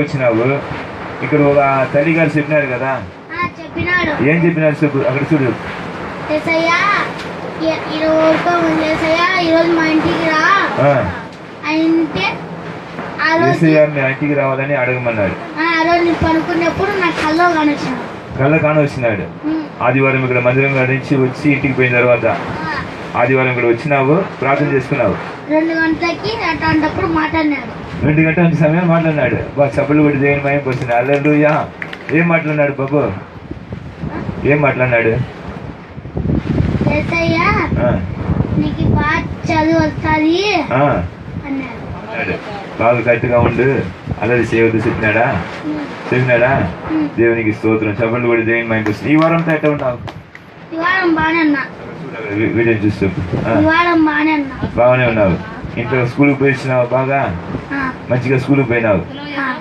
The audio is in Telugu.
వచ్చినావు. ఇక్కడ ఒక తల్లి గారు చెప్పినారు కదా, చెప్పినాడు. ఏం చెప్పినారు చెప్పు, అక్కడ చూడు. ఈరోజు మా ఇంటికి రా అంటే మీ ఇంటికి రావాలని అడగమన్నాడు. ఆ రోజు నేను పనుకున్నప్పుడు నాకు కళ్ళ కానొచ్చినాడు. ఆదివారం ఇక్కడ మందిరం నుంచి వచ్చి ఇంటికి పోయిన తర్వాత ఆదివారం ఇక్కడ వచ్చినావు, ప్రార్థన చేసుకున్నావు. 2 గంటలకి అట్లాంటప్పుడు మాట్లాడినాడు. 2 గంటల సమయం మాట్లాడినాడు. చప్పులు కొట్టి దేవుని మయం పోతుంది. హల్లెలూయా. ఏం మాట్లాడినాడు బాబు? ఏం మాట్లాడినాడు? నీకు బాగా చదువు వస్తుంది అన్నాడు. బాగా కరెక్ట్గా ఉండు, అల్లరి చేయవద్దు చెప్పినాడా? దేవునికి స్తోత్రం. చప్పులు కొట్టి దేవుని మయం పోతుంది. ఈ వారంతో ఎట్లా ఉన్నావు? ఈ వారం బాగానే ఉన్నా. వీడియో చూస్తూ బాగానే ఉన్నావు. ఇంట్లో స్కూల్కి పోయినావు, బాగా మంచిగా స్కూల్కి పోయినావు.